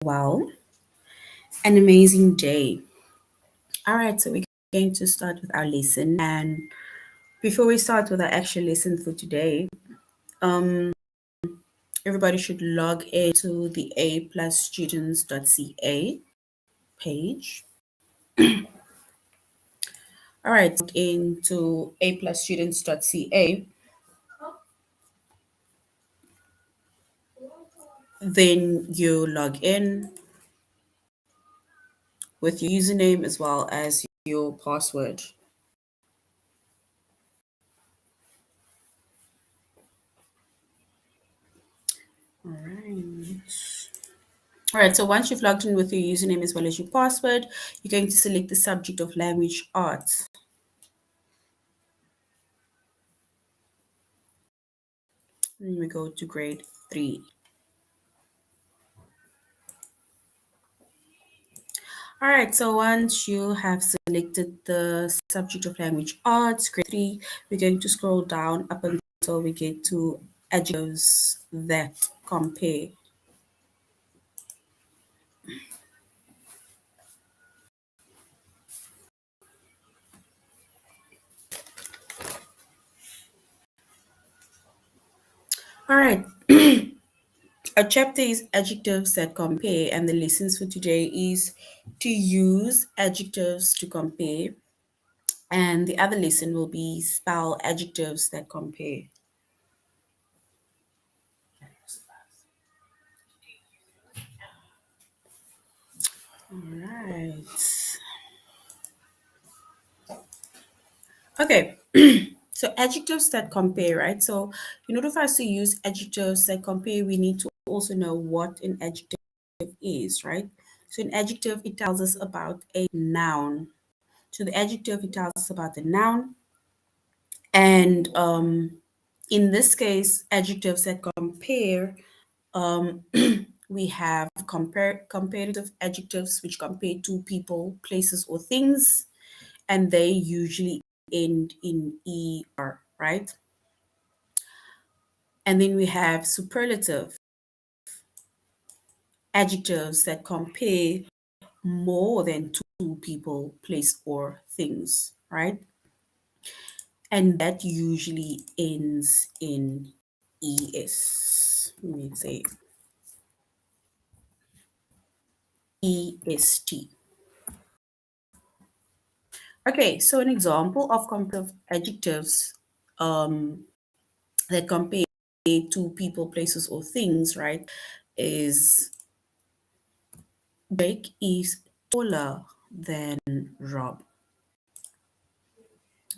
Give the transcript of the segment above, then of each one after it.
well, an amazing day. All right, so we're going to start with our lesson. And before we start with our actual lesson for today, um, everybody should log into the a+students.ca page. All right, into a+students.ca, then you log in with your username as well as your password. All right. All right, so once you've logged in with your username as well as your password, you're going to select the subject of language arts. Then we go to grade 3. All right, so once you have selected the subject of language arts, grade 3, we're going to scroll down up until we get to adjectives that compare. All right. Our chapter is adjectives that compare, and the lessons for today is to use adjectives to compare. And the other lesson will be spell adjectives that compare. All right. Okay. So adjectives that compare, right? So in order for us to use adjectives that compare, we need to also know what an adjective is, right? So an adjective, it tells us about a noun. So the adjective, it tells us about the noun. And in this case, adjectives that compare, um, we have comparative adjectives which compare two people, places, or things, and they usually end in er, right? And then we have superlative adjectives that compare more than two people, place, or things, right? And that usually ends in es. Let me say est. Okay, so an example of comparative adjectives um, that compare to people, places, or things, right, is Jake is taller than Rob.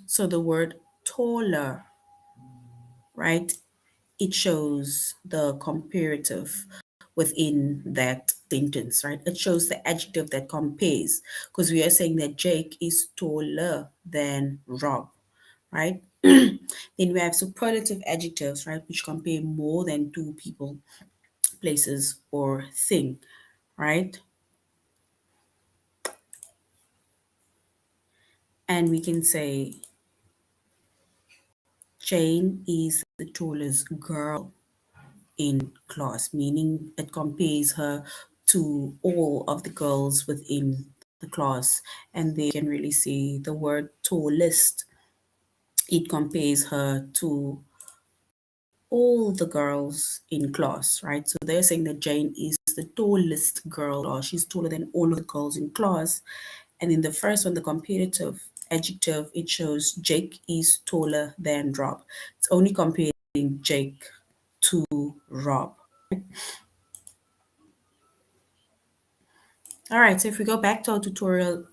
So the word taller, right, it shows the comparative within that sentence, right? It shows the adjective that compares because we are saying that Jake is taller than Rob, right? Then we have superlative adjectives, right, which compare more than two people, places, or thing, right? And we can say Jane is the tallest girl in class, meaning it compares her to all of the girls within the class. And they can really see the word tallest, it compares her to all the girls in class, right? So they're saying that Jane is the tallest girl, or she's taller than all of the girls in class. And in the first one, the comparative adjective, it shows Jake is taller than Rob. It's only comparing Jake to Rob. All right, so if we go back to our tutorial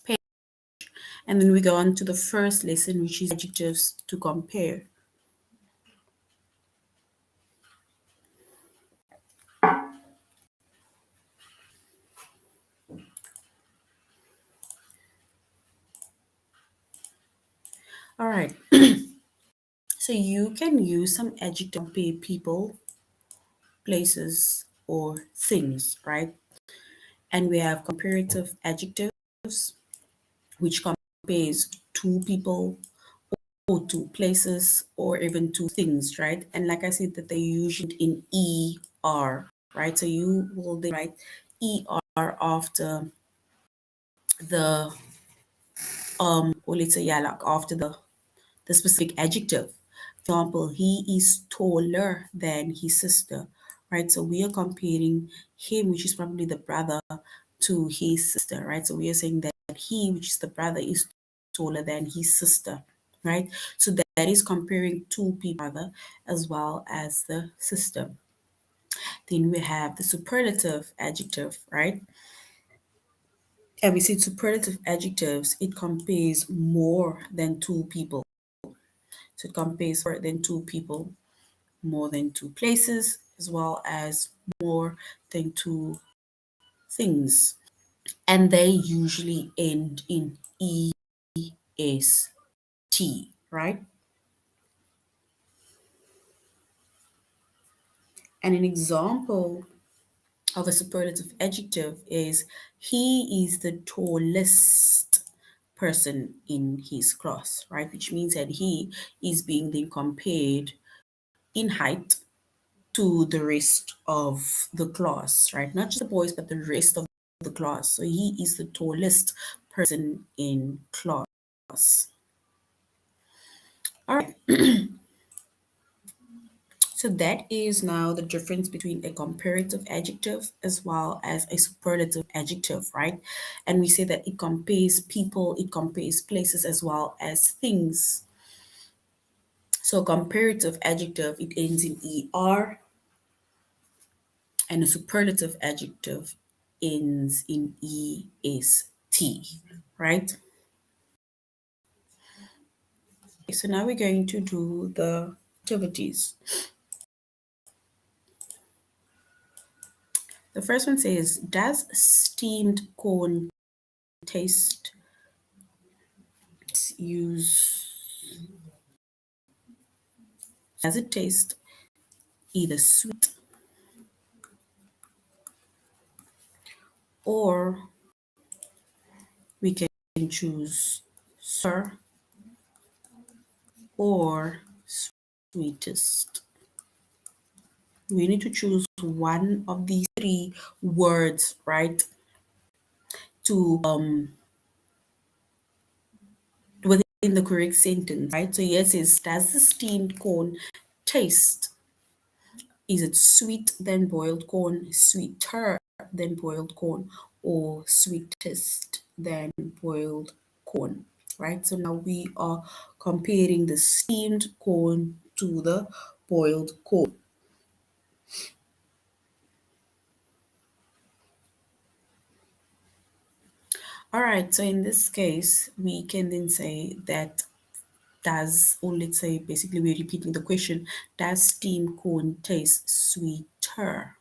page, and then we go on to the first lesson, which is adjectives to compare. All right, so you can use some adjective to compare people, places, or things, right? And we have comparative adjectives, which compares two people or two places or even two things, right? And like I said, that they usually in ER. right? So you will then write er after the or let's say yeah, like after the specific adjective. For example, he is taller than his sister, right? So we are comparing him, which is probably the brother, to his sister, right? So we are saying that he, which is the brother, is taller than his sister, right? So that is comparing two people, brother, as well as the sister. Then we have the superlative adjective, right? And we see superlative adjectives, it compares more than two people. So it compares more than two people, more than two places, as well as more than two things. And they usually end in EST, right? And an example of a superlative adjective is he is the tallest person in his class, right? Which means that he is being then compared in height to the rest of the class, right? Not just the boys, but the rest of the class. So he is the tallest person in class. All right. So that is now the difference between a comparative adjective as well as a superlative adjective, right? And we say that it compares people, it compares places as well as things. So comparative adjective, it ends in ER, and a superlative adjective ends in EST, right? So now we're going to do the activities. The first one says, does steamed corn taste use does it taste either sweet or we can choose sour or sweetest. We need to choose one of these three words, right? To within the correct sentence, right? So yes, is does the steamed corn taste? Is it sweet than boiled corn, sweeter than boiled corn, or sweetest than boiled corn? Right? So now we are comparing the steamed corn to the boiled corn. All right, so in this case, we can then say that does, or let's say basically we're repeating the question, does steamed corn taste sweeter?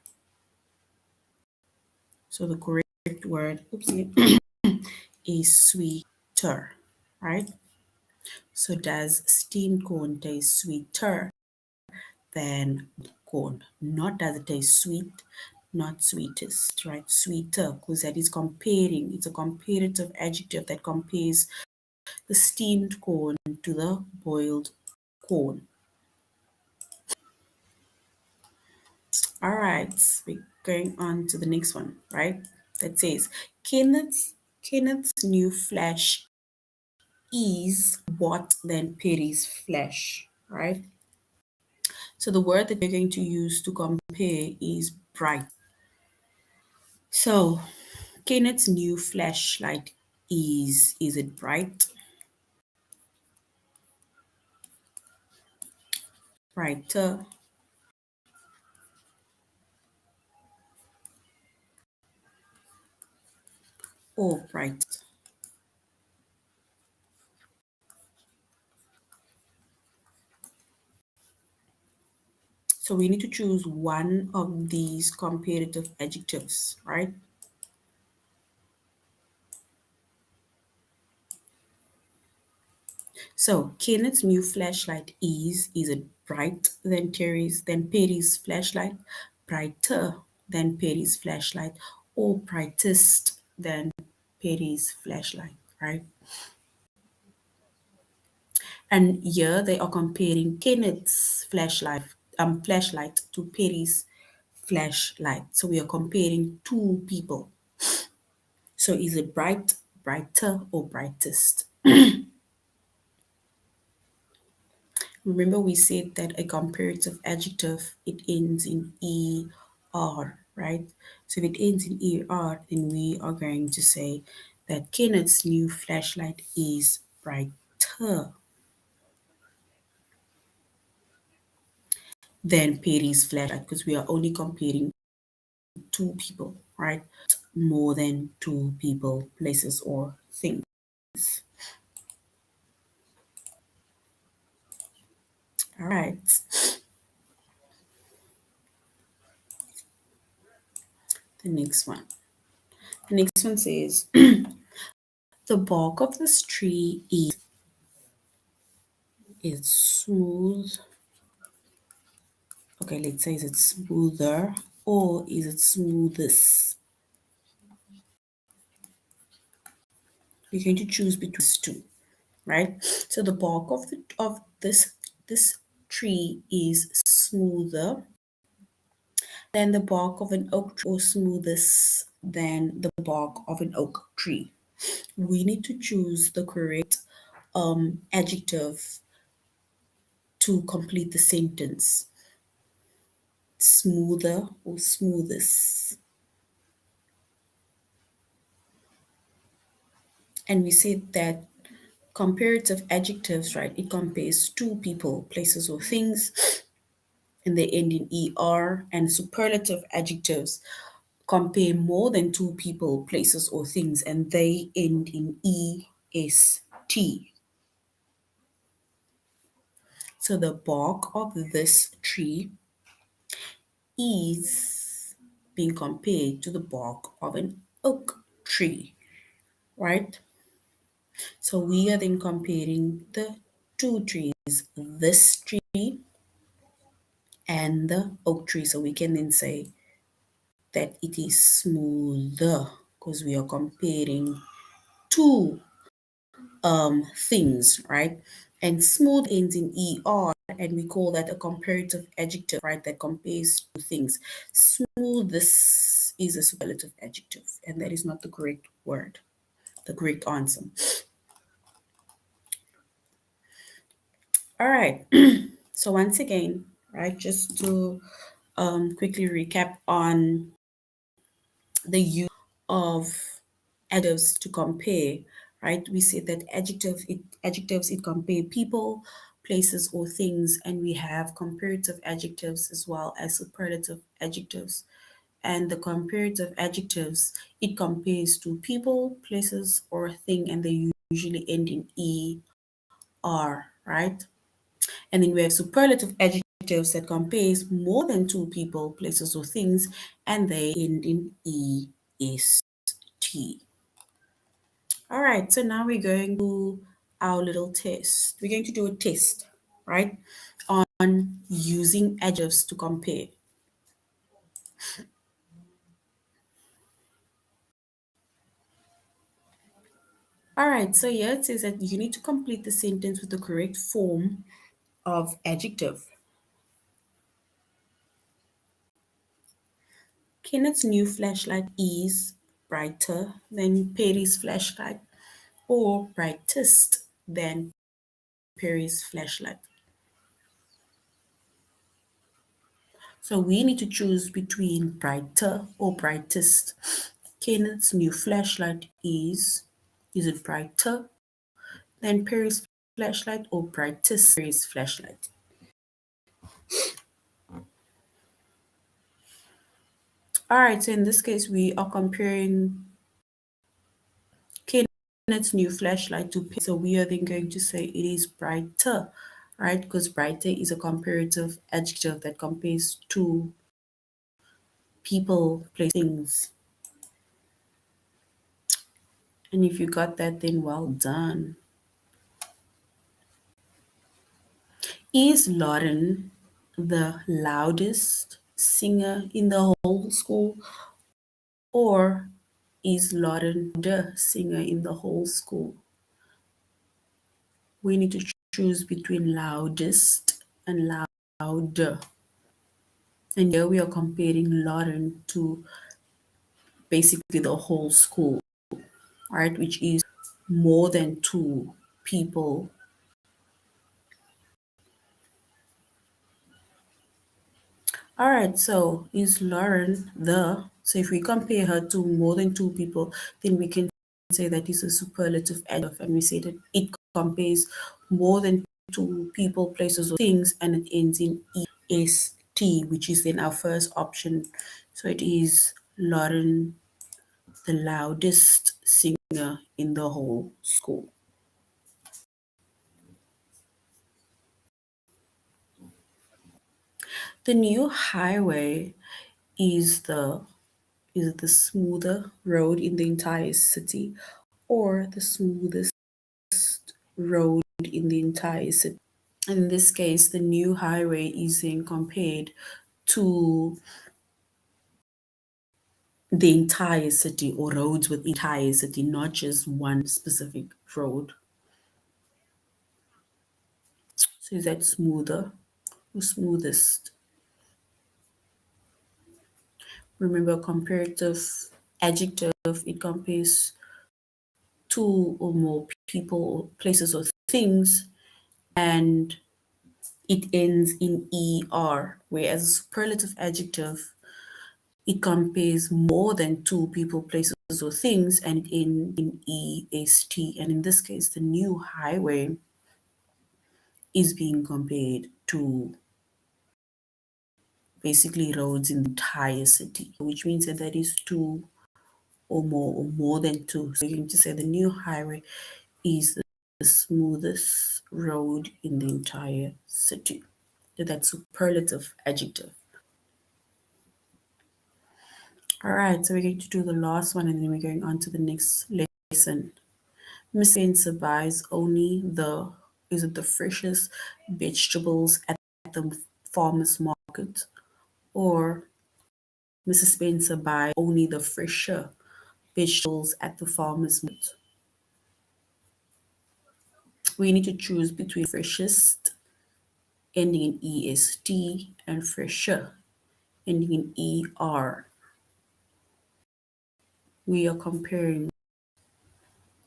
So the correct word, oopsie, is sweeter, right? So does steamed corn taste sweeter than corn? Not does it taste sweet, not sweetest, right? Sweeter, because that is comparing. It's a comparative adjective that compares the steamed corn to the boiled corn. All right, we're going on to the next one, right? That says Kenneth's new flash is what than Perry's flash, right? So the word that we're going to use to compare is bright. So Kenneth's new flashlight is it bright, brighter, or bright? So we need to choose one of these comparative adjectives, right? So Kenneth's new flashlight is it bright than Perry's flashlight, brighter than Perry's flashlight, or brightest than Perry's flashlight, right? And here they are comparing Kenneth's flashlight to Perry's flashlight. So we are comparing two people. So is it bright, brighter, or brightest? Remember we said that a comparative adjective, it ends in er, right? So if it ends in er, then we are going to say that Kenneth's new flashlight is brighter than Perry's flashlight because we are only comparing two people, right? More than two people, places, or things. All right. The next one. The next one says, the bark of this tree is smooth. Okay, let's say is it smoother or is it smoothest? We're going to choose between these two, right? So the bark of this tree is smoother than the bark of an oak tree or smoothest than the bark of an oak tree. We need to choose the correct adjective to complete the sentence. Smoother or smoothest. And we said that comparative adjectives, right? It compares two people, places, or things, and they end in er. And superlative adjectives compare more than two people, places, or things, and they end in est. So the bark of this tree is being compared to the bark of an oak tree, right? So we are then comparing the two trees, this tree and the oak tree. So we can then say that it is smoother because we are comparing two things, right? And smooth ends in er, and we call that a comparative adjective, right? That compares two things. Smooth, this is a superlative adjective, and that is not the correct word, the correct answer. All right. So once again, right, just to quickly recap on the use of adjectives to compare, right? We said that adjectives it compare people, places, or things, and we have comparative adjectives as well as superlative adjectives. And the comparative adjectives it compares to people, places, or a thing, and they usually end in er, right? And then we have superlative adjectives that compares more than two people, places, or things, and they end in est. All right, so now we're going to our little test. We're going to do a test, right, on using adjectives to compare. All right, so here it says that you need to complete the sentence with the correct form of adjective. Kenneth's new flashlight is brighter than Perry's flashlight or brightest than Perry's flashlight. So we need to choose between brighter or brightest. Kenneth's new flashlight is it brighter than Perry's flashlight or brightest Perry's flashlight? All right, so in this case, we are comparing Kenneth's new flashlight to Perry. So we are then going to say it is brighter, right? Because brighter is a comparative adjective that compares to people, places, things. And if you got that, then well done. Is Lauren the loudest singer in the whole school, or is Lauren the singer in the whole school? We need to choose between loudest and louder. And here we are comparing Lauren to basically the whole school, right? Which is more than two people. All right, so is Lauren so if we compare her to more than two people, then we can say that is a superlative adjective, and we say that it compares more than two people, places, or things, and it ends in est, which is then our first option. So it is Lauren, the loudest singer in the whole school. The new highway is the smoother road in the entire city, or the smoothest road in the entire city. In this case, the new highway is then compared to the entire city, or roads with entire city, not just one specific road. So is that smoother or smoothest? Remember, comparative adjective, it compares two or more people, places, or things, and it ends in er, whereas a superlative adjective, it compares more than two people, places, or things, and it ends in est. And in this case, the new highway is being compared to basically roads in the entire city, which means that that is two or more than two. So you're going to say the new highway is the smoothest road in the entire city. So that's superlative adjective. All right, so we're going to do the last one and then we're going on to the next lesson. Miss Spencer buys only the freshest vegetables at the farmer's market, or Mrs. Spencer buys only the fresher vegetables at the farmer's market. We need to choose between freshest ending in est and fresher ending in er. We are comparing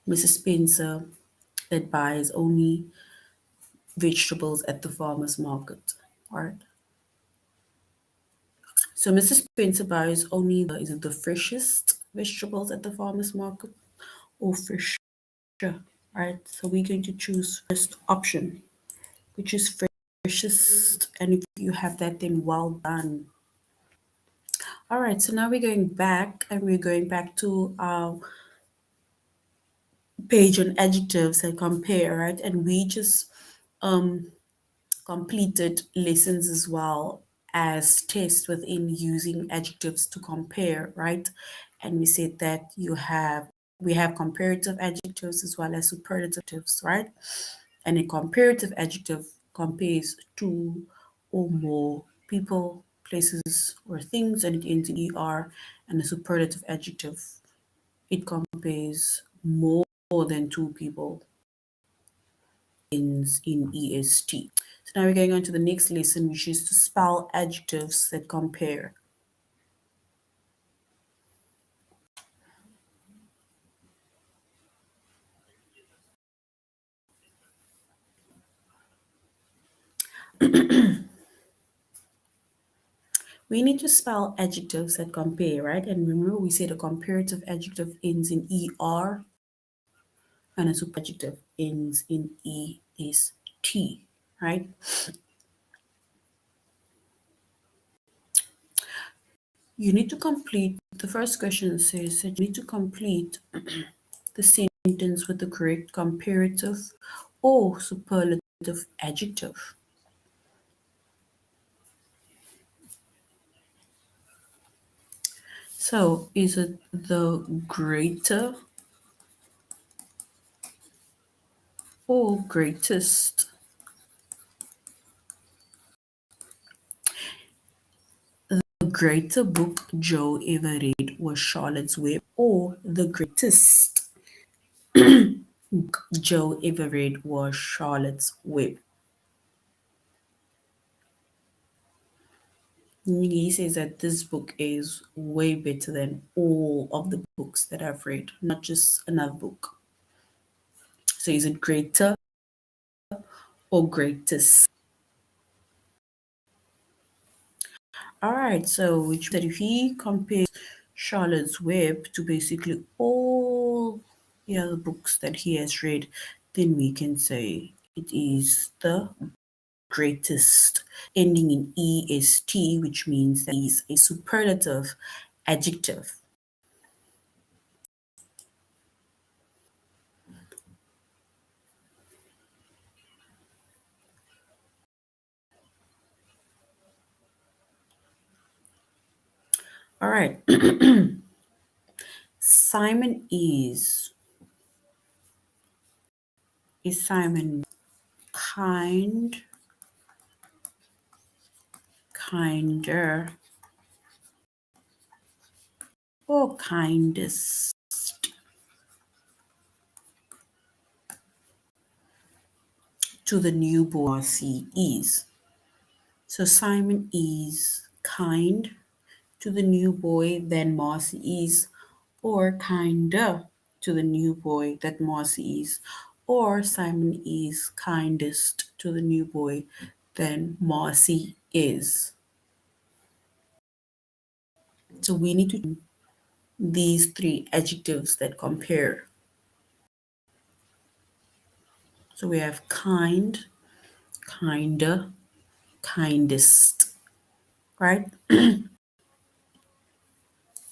Mrs. Spencer that buys only vegetables at the farmer's market. All right. So Mrs. Spencer buys only is it the freshest vegetables at the farmer's market or fresher? All right. So we're going to choose first option, which is freshest. And if you have that, then well done. All right. So now we're going back and we're going back to our page on adjectives and compare, right? And we just um completed lessons as well as tests within using adjectives to compare, right? And we said that we have comparative adjectives as well as superlatives, right? And a comparative adjective compares two or more people, places, or things, and it ends in er. And a superlative adjective, it compares more than two people, ends in est. So now we're going on to the next lesson, which is to spell adjectives that compare. We need to spell adjectives that compare, right? And remember, we said a comparative adjective ends in er, and a superadjective ends in est, right? You need to complete the first question says that you need to complete the sentence with the correct comparative or superlative adjective. So, is it the greater or greatest? The greater book Joe ever read was Charlotte's Web, or the greatest book Joe ever read was Charlotte's Web. He says that this book is way better than all of the books that I've read, not just another book. So is it greater or greatest? All right, so which that if he compares Charlotte's Web to basically all the other books that he has read, then we can say it is the greatest, ending in est, which means that it is a superlative adjective. All right, Simon is Simon kind, kinder, or kindest to the newborn he is? So Simon is kind to the new boy than Marcy is, or kinder to the new boy that Marcy is, or Simon is kindest to the new boy than Marcy is. So we need to these three adjectives that compare. So we have kind, kinder, kindest, right?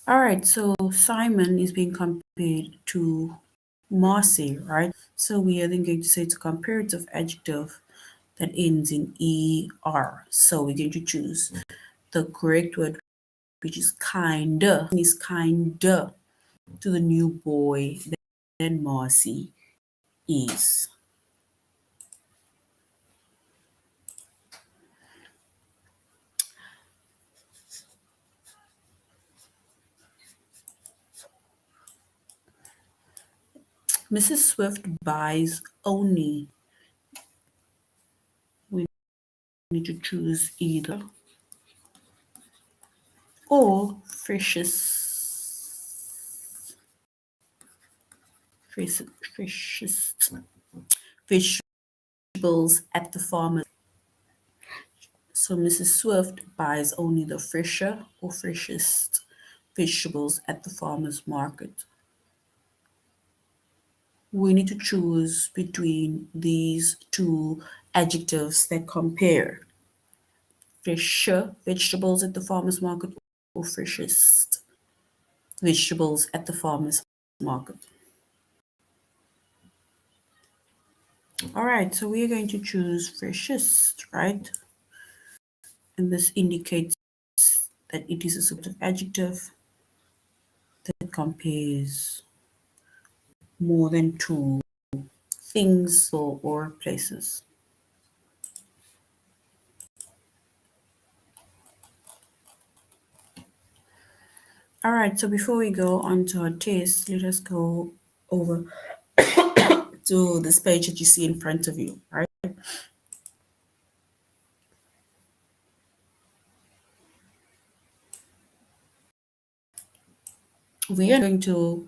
All right, so Simon is being compared to Marcy, right? So we are then going to say it's a comparative adjective that ends in er. So we're going to choose the correct word, which is kinder. Is kinder to the new boy than Marcy is. Mrs. Swift buys only. We need to choose either or freshest, freshest vegetables at the farmer's. So Mrs. Swift buys only the fresher or freshest vegetables at the farmer's market. We need to choose between these two adjectives that compare fresher vegetables at the farmer's market or freshest vegetables at the farmer's market. All right, so we are going to choose freshest, right? And this indicates that it is a sort of adjective that compares more than two things or places. All right, so before we go on to our test, let us go over to this page that you see in front of you, right? We are going to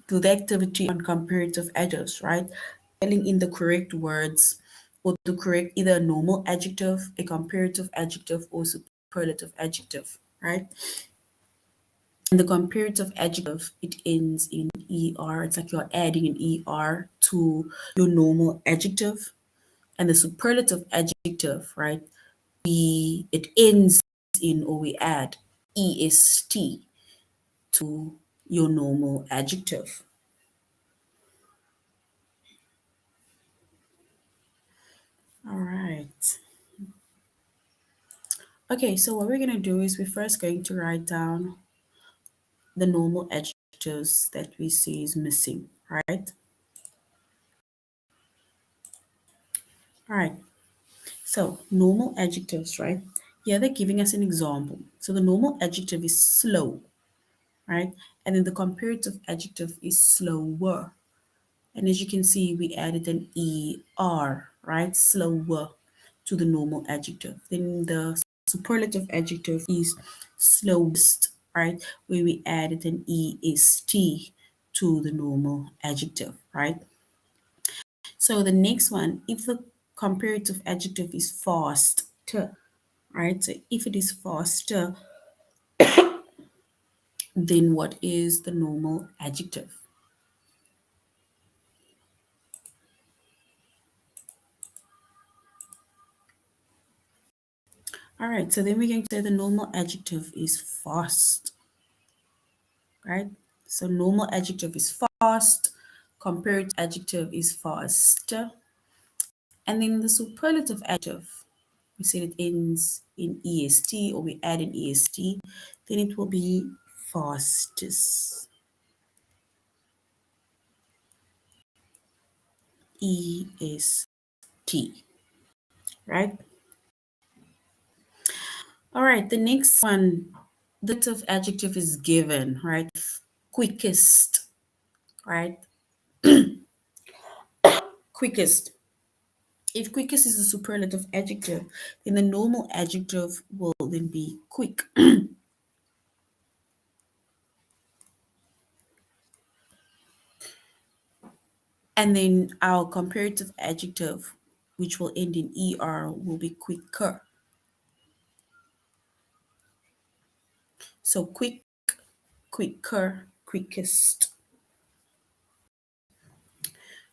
do the activity on comparative adjectives, right? Filling in the correct words or the correct either a normal adjective, a comparative adjective, or superlative adjective, right? And the comparative adjective, it ends in er. It's like you're adding an er to your normal adjective. And the superlative adjective, right? It ends in or we add est to your normal adjective. All right. Okay, so what we're going to do is we're first going to write down the normal adjectives that we see is missing, right? All right, so normal adjectives, right? Here they're giving us an example. So the normal adjective is slow, right? And then the comparative adjective is slower. And as you can see, we added an er, right? Slower to the normal adjective. Then the superlative adjective is slowest, right? Where we added an est to the normal adjective, right? So the next one, if the comparative adjective is faster, right? So if it is faster, then what is the normal adjective? All right, so then we're going to say the normal adjective is fast, right? So normal adjective is fast, comparative adjective is faster, and then the superlative adjective, we said it ends in est or we add an est, then it will be fastest. est, right? All right, the next one, the of adjective is given, right? Quickest, right? Quickest. If quickest is a superlative adjective, then the normal adjective will then be quick. And then our comparative adjective, which will end in er, will be quicker. So quick, quicker, quickest.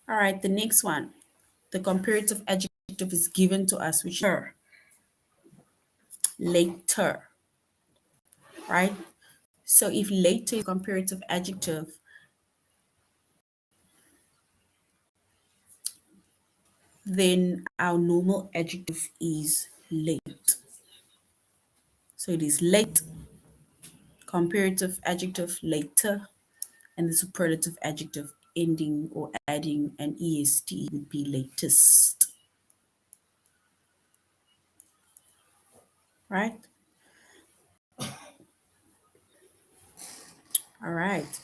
All right, the next one. The comparative adjective is given to us, which is later, right? So if later is comparative adjective, then our normal adjective is late. So it is late, comparative adjective later, and the superlative adjective ending or adding an est would be latest, right? All right.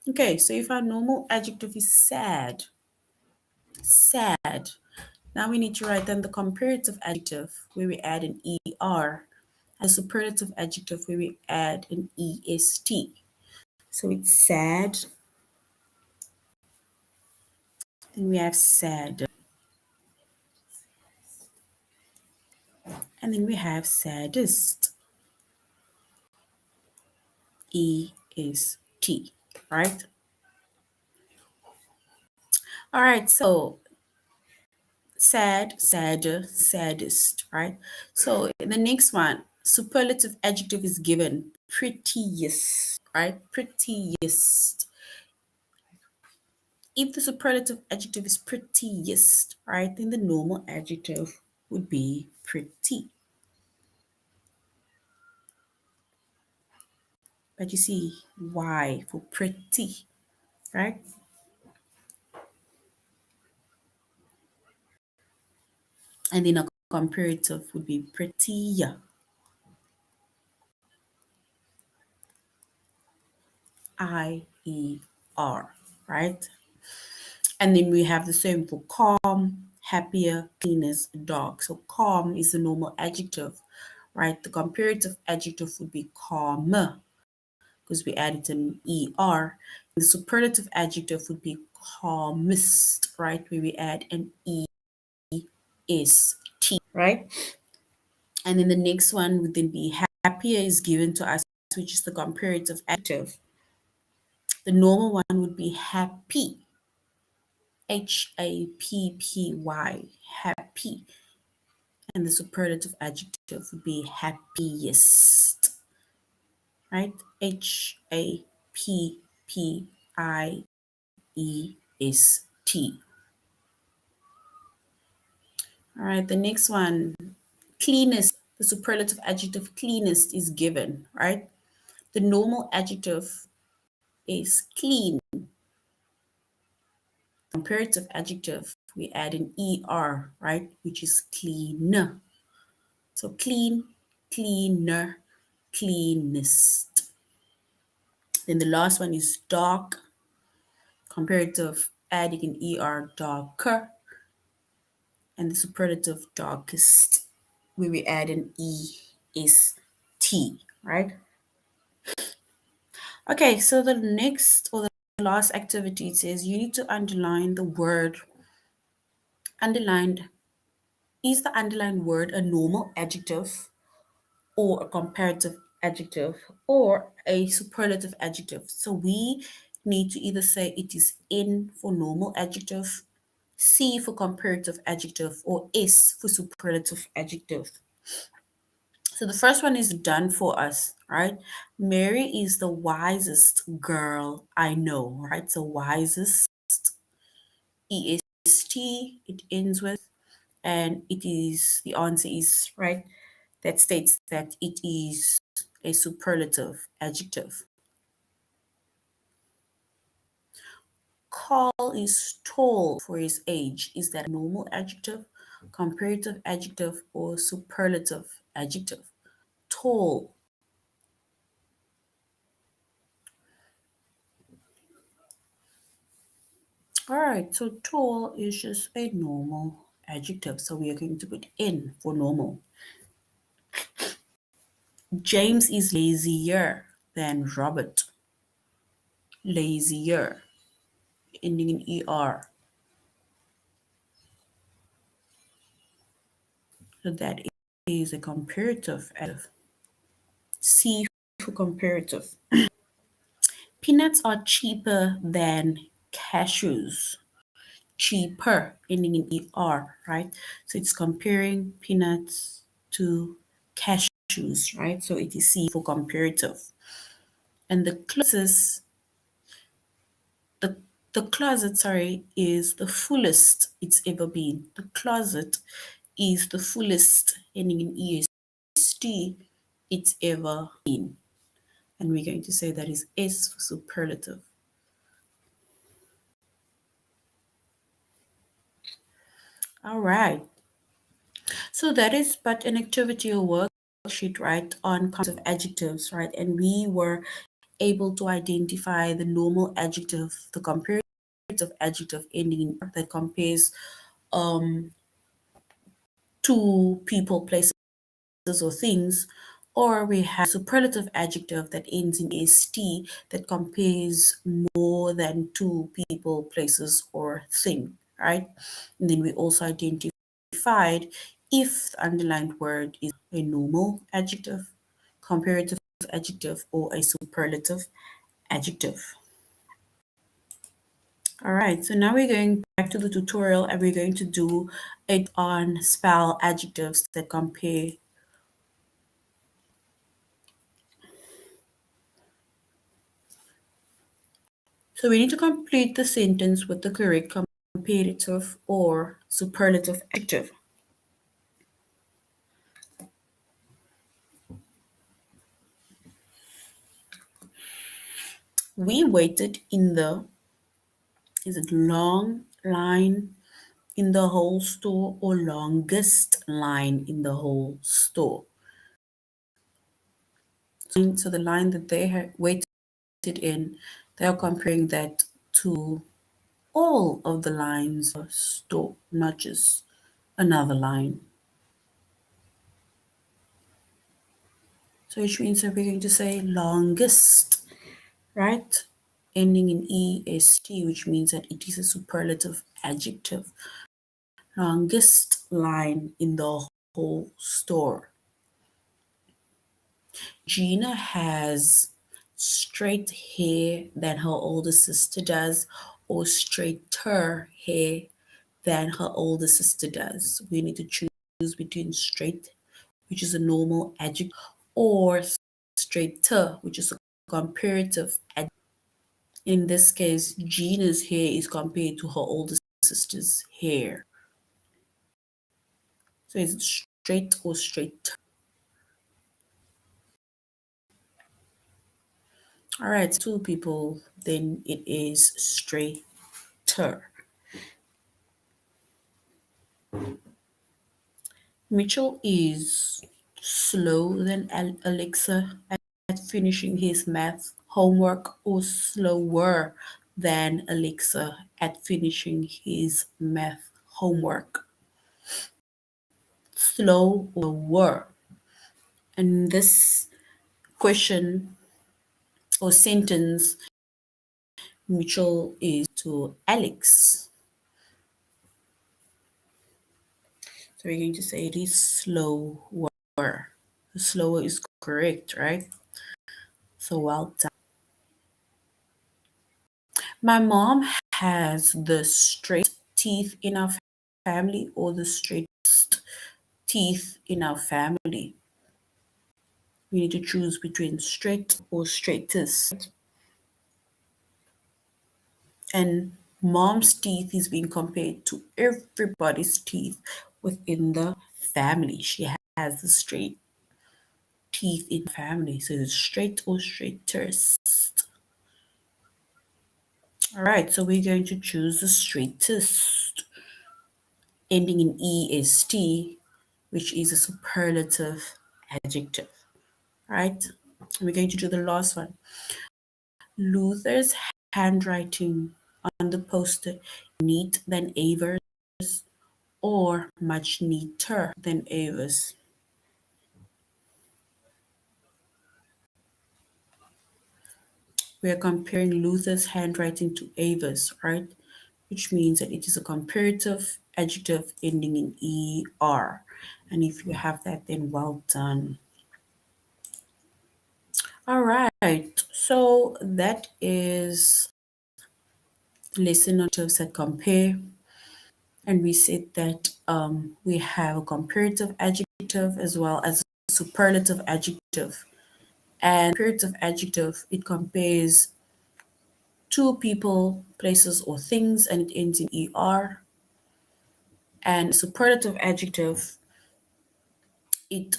Okay, so if our normal adjective is sad, sad, now we need to write down the comparative adjective where we add an er, and superlative adjective where we add an est. So it's sad, then we have sad, and then we have saddest, est, right? All right, so sad, sadder, saddest, right? So the next one, superlative adjective is given prettiest, right? Prettiest. If the superlative adjective is prettiest, right, then the normal adjective would be pretty. But you see, why for pretty, right? And then a comparative would be prettier. I-E-R, right? And then we have the same for calm, happier, cleanest, dark. So calm is the normal adjective, right? The comparative adjective would be calmer because we added an er. The superlative adjective would be calmest, right? Where we add an est, right? And then the next one would then be happier is given to us, which is the comparative adjective. The normal one would be happy, happy, happy. And the superlative adjective would be happiest, right? Happpiest. All right, the next one, cleanest. The superlative adjective cleanest is given, right? The normal adjective is clean. Comparative adjective, we add an er, right? Which is cleaner. So clean, cleaner, cleanest. Then the last one is dark. Comparative, adding an er, darker. And the superlative darkest, where we add an e. S-T, right? Okay, so the next or the last activity, it says you need to underline the word underlined. Is the underlined word a normal adjective or a comparative adjective or a superlative adjective? So we need to either say it is N for normal adjective, C for comparative adjective, or S for superlative adjective. So the first one is done for us, right? Mary is the wisest girl I know, right? So wisest, EST, it ends with, and it is, the answer is, right? That states that it is a superlative adjective. Carl is tall for his age. Is that a normal adjective, comparative adjective, or superlative adjective? Tall. All right, so tall is just a normal adjective. So we are going to put N for normal. James is lazier than Robert. Lazier, ending in ER. So that is a comparative adjective. C for comparative. Peanuts are cheaper than cashews. Cheaper, ending in ER, right? So it's comparing peanuts to cashews, right? So it is C for comparative. And the the closet, sorry, is the fullest it's ever been. The closet is the fullest, ending in EST, it's ever been. And we're going to say that is S for superlative. All right. So that is but an activity or worksheet, right, on kinds of adjectives, right? And we were able to identify the normal adjective, the comparative adjective ending in that compares um, to people, places, or things, or we have superlative adjective that ends in st that compares more than two people, places, or thing, right? And then we also identified if the underlined word is a normal adjective, comparative adjective, or a superlative adjective. All right, so now we're going back to the tutorial and we're going to do it on spell adjectives that compare. So we need to complete the sentence with the correct comparative or superlative adjective. We waited in the, is it long line in the whole store or longest line in the whole store? So the line that they had waited in, they are comparing that to all of the lines of store, not just another line. So which means that we're going to say longest, right? Ending in est, which means that it is a superlative adjective. Longest line in the whole store. Gina has straight hair than her older sister does, or straighter hair than her older sister does. We need to choose between straight, which is a normal adjective, or straighter, which is a comparative adjective. In this case, Gina's hair is compared to her older sister's hair. So is it straight or straight? All right, two people, then it is straighter. Mitchell is slower than Alexa at finishing his math homework, or slower than Alexa at finishing his math homework. Slow or were. And this question or sentence, Mitchell is to Alex. So we're going to say it is slower. The slower is correct, right? So well done. My mom has the straight teeth in our family or the straightest teeth in our family. We need to choose between straight or straightest. And mom's teeth is being compared to everybody's teeth within the family. She has the straight teeth in the family. So it's straight or straightest. All right, so we're going to choose the straightest. Ending in est, which is a superlative adjective, right? And we're going to do the last one. Luther's handwriting on the poster neat than Ava's or much neater than Ava's. We are comparing Luther's handwriting to Ava's, right? Which means that it is a comparative adjective ending in er. And if you have that, then well done. All right, so that is the lesson on adjectives that compare. And we said that we have a comparative adjective as well as a superlative adjective. And comparative adjective, it compares two people, places, or things, and it ends in er. And superlative adjective, it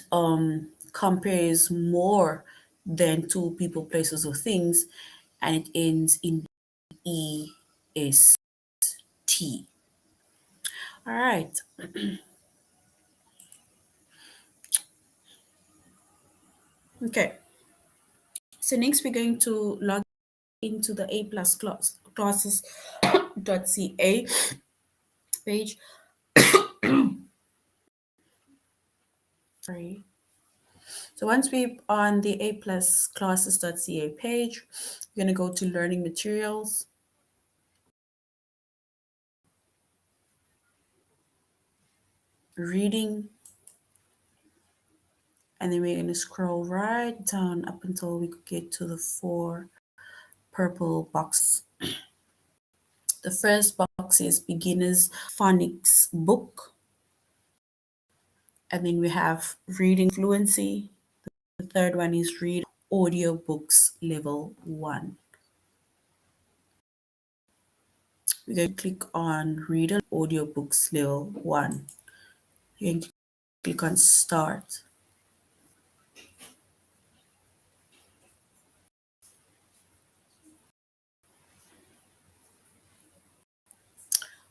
compares more than two people, places, or things, and it ends in est. All right. Okay. So next we're going to log into the A plus classes.ca page. Sorry. So once we're on the A plus classes.ca page, we're going to go to learning materials. Reading, and then we're going to scroll right down up until we could get to the 4 purple boxes. The first box is beginners phonics book, and then we have reading fluency. The third one is read audiobooks level 1. We're going to click on read audiobooks level 1. You're going to click on start.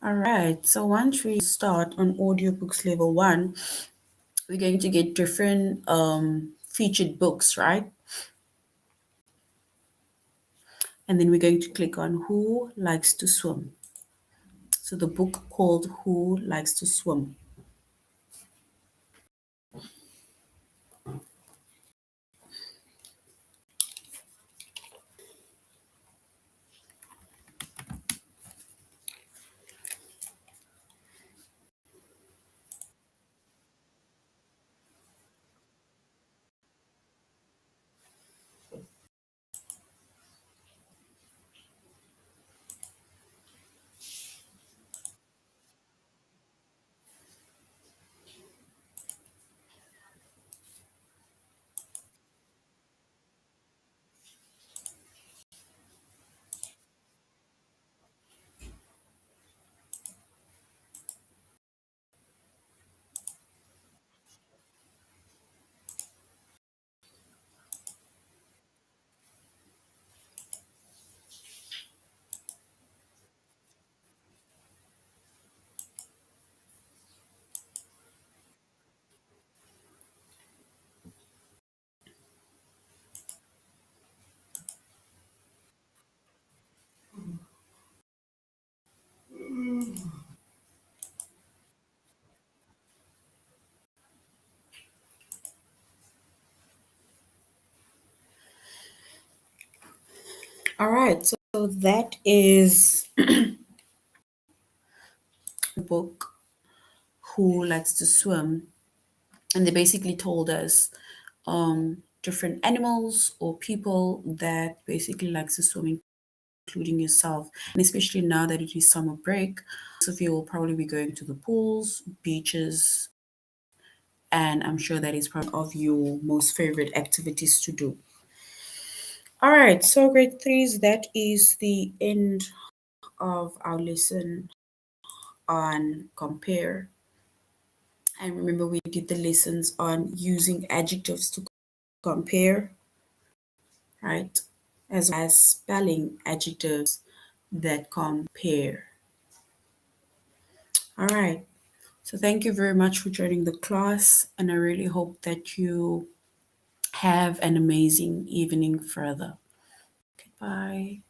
All right, so once we start on audiobooks level 1, we're going to get different featured books, right? And then we're going to click on Who Likes to Swim. So the book called Who Likes to Swim. All right, so that is the book Who Likes to Swim, and they basically told us different animals or people that basically likes to swim, including yourself. And especially now that it is summer break, most of you will probably be going to the pools, beaches, and I'm sure that is probably of your most favorite activities to do. All right, so grade threes, that is the end of our lesson on compare. And remember, we did the lessons on using adjectives to compare, right? As well as spelling adjectives that compare. All right. So thank you very much for joining the class, and I really hope that you have an amazing evening further. Goodbye.